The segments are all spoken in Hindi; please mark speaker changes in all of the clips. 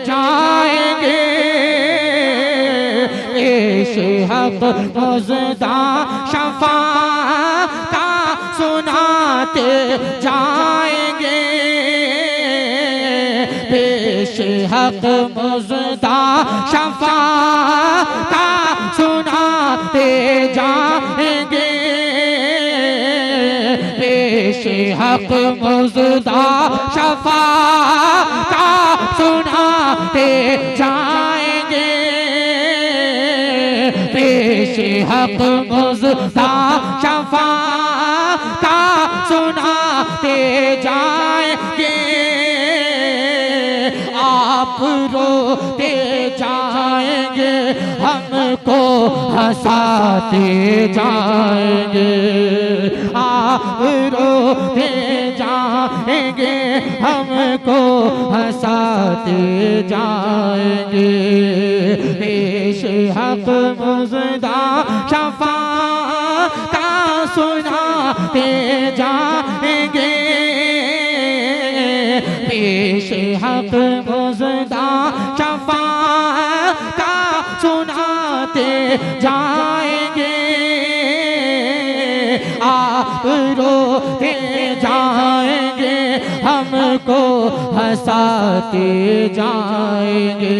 Speaker 1: जाएंगे पेशे हक मुज़दा शफ़ाअत सुनाते जाएंगे पेशे हक मुज़दा शफ़ाअत सुनाते जाएंगे पेशे हक मुज़दा शफ़ाअत सुनाते जाएंगे पेशे हक मुज़दा शफ़ाअत सुनाते जाएंगे आप रोते जाएंगे हमको हंसाते जाएंगे आप रोते जाएंगे हमको हंसाते जाएंगे पेशे हक मुज़दा शफ़ाअत सुनाते जाएंगे पेशे हक मुज़दा शफ़ाअत सुनाते जाएंगे आप रोते जाएंगे हमको हंसाते जाएंगे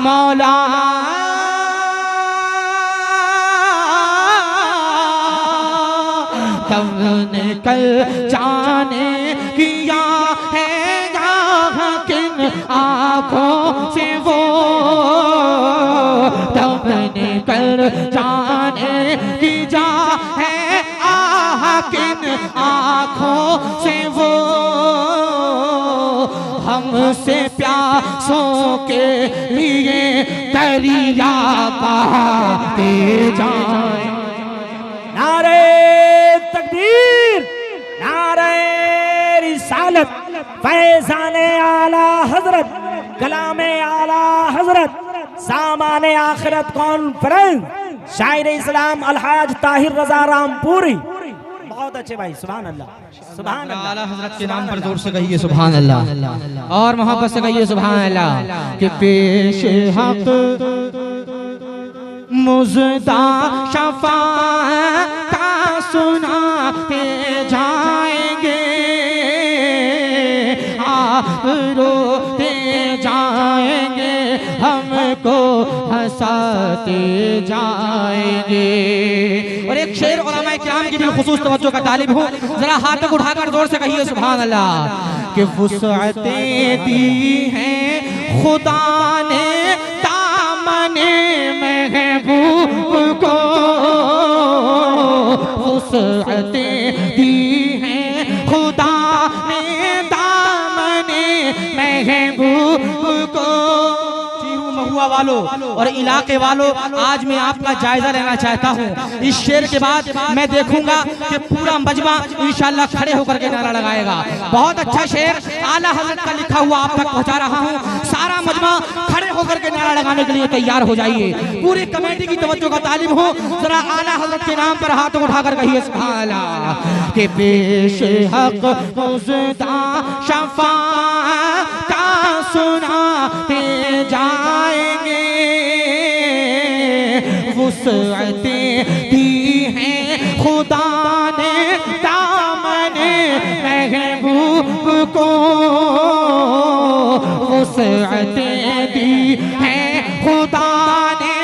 Speaker 1: मौला तुमने कल जाने किया है यहाँ किन आँखों से वो तुमने कल जाने किया है किन आँखों से वो हमसे प्यासों के लिए दरिया बहाते जाएं
Speaker 2: नारे तकबीर नारे रिसालत फैज़ाने आला हजरत कलामे आला हजरत सामाने आखिरत कॉन्फ्रेंस शायर इस्लाम अलहाज ताहिर रजा रामपुरी बहुत अच्छे भाई सुभान अल्लाह सुभान अल्लाह
Speaker 1: आला हजरत के नाम पर जोर से कहिए सुभान अल्लाह और मोहब्बत से कहिए सुभान अल्लाह कि पेशे हक मुज़दा शफ़ाअत सुनाते जाएंगे आप रोते जाएंगे हमको हंसाते जाएंगे। और एक शेर उलमाए किराम की भी खुसूस तवज्जो का तालिब हूँ, जरा हाथ को उठाकर जोर से कहिए सुभान अल्लाह कि वुसअतें दी हैं खुदा ने दामने महबूब को वुसअतें दी हैं खुदा ने दामने महबूब को। महुआ वालों और इलाके वालों, आज मैं आपका जायजा लेना चाहता हूँ। इस शेर के बाद मैं देखूंगा कि पूरा मजमा इंशाल्लाह खड़े होकर के नारा लगाएगा। बहुत अच्छा शेर आला हजरत का लिखा हुआ आप तक पहुँचा रहा हूँ। सारा मजमा खड़े होकर के नारा लगाने के लिए तैयार हो जाइए। पूरी कमेटी की तवज्जो का तालिब हो, जरा आला हजरत के नाम पर हाथ उठाकर कहिए सुभान अल्लाह के पेशे हक मुज़दा शफ़ाअत सुनाते जाएंगे वुसअतें दी हैं खुदा ने दामने महबूब को वुसअतें दी हैं खुदा ने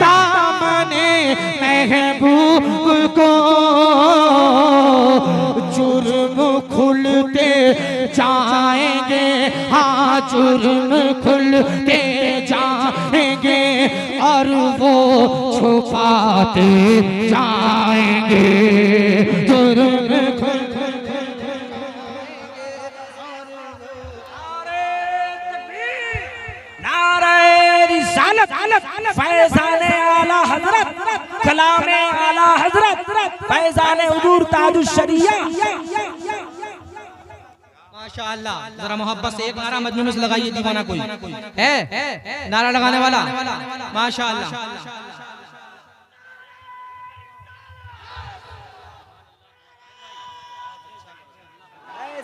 Speaker 1: दामने महबूब को। जुर्म खुलते जाएंगे हाँ जुर्म खुलते जाएंगे और वो छुपाते जाएंगे जुर्म
Speaker 2: फैज़ाने आला हजरत कलामे आला हजरत फैज़ाने हुजूर ताजुश शरिया।
Speaker 1: माशाअल्लाह, जरा मोहब्बत से एक नारा मजनून से लगाइए। दीवाना कोई है नारा लगाने वाला? माशाअल्लाह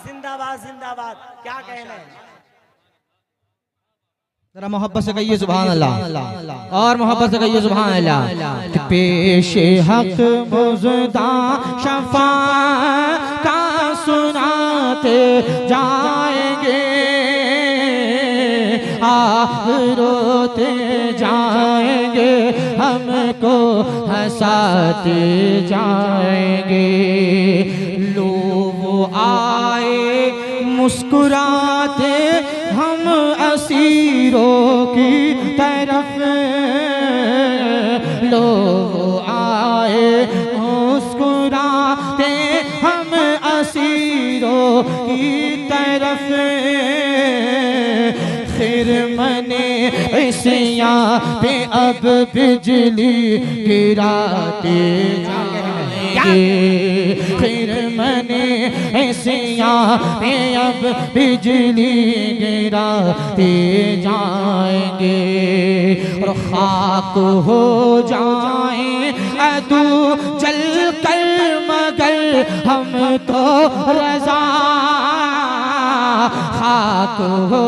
Speaker 2: जिंदाबाद जिंदाबाद, क्या कहना है।
Speaker 1: जरा मोहब्बत से कहिए सुभान अल्लाह, और मोहब्बत से कहिए सुभान अल्लाह। कि पेश हक मुज़दा शफा का सुनाते जाएंगे, आप रोते जाएंगे, हमको हंसाते जाएंगे। लोग आए मुस्कुराते हम असीरों की तरफ, लोग आए मुस्कुराते हम असीरों की तरफ। फिर मने ऐसिया पे अब बिजली गिराते जाएंगे, फिर मने ऐसिया पे अब बिजली गिराते जाएंगे। और खाक हो जाए अदू जल कर मगर हम तो रजा, खाक हो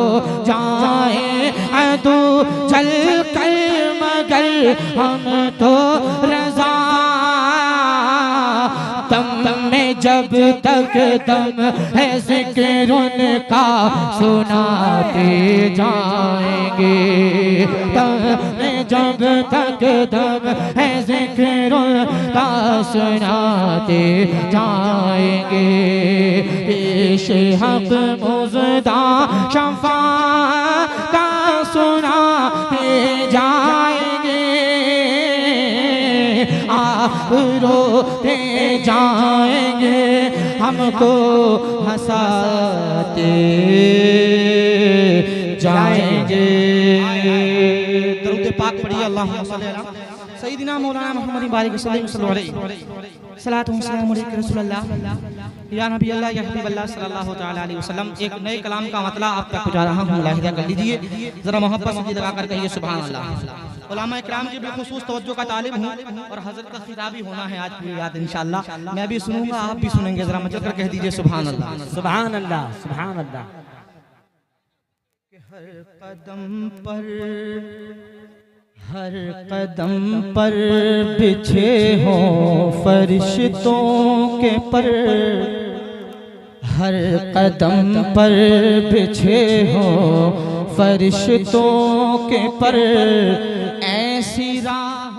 Speaker 1: जाए अदू जल कर मगर हम तो रजा। दम में जब तक दम है जिक्र उनका सुनाते जाएंगे, दम में जब तक दम है जिक्र उनका सुनाते जाएंगे। पेश हक मुज़दा शफा का सुनाते जाएंगे, आप रोते जाएंगे, हमको हंसाते जाएंगे। दरूद पाक पढ़िए, अल्लाहुम्मा सल्ली अला सय्यिदिना मौलाना मुहम्मद बारिक सल्लल्लाहु अलैहि सलातु व सलाम अलैहि रसूलल्लाह या नबी अल्लाह या हबीब अल्लाह सल्लल्लाहु तआला अलैहि वसल्लम। एक नए कलाम का मतलब आप तक पहुंचा रहा हूं, मुलाहिजा कर लीजिए, जरा मोहब्बत से लगा कर कहिए सुभान अल्लाह। उलमा इकराम की बिलखुसूस तवज्जो का तालिब हूं और हजरत का खिताब ही होना है आज पूरी रात इंशाअल्लाह। मैं भी सुनूंगा, आप भी सुनेंगे, जरा मचल कर कह दीजिए सुभान अल्लाह
Speaker 2: सुभान अल्लाह सुभान अल्लाह।
Speaker 1: हर कदम पर बिछे हो फरिश्तों के पर, हर कदम पर बिछे हो फरिश्तों के पर, ऐसी राह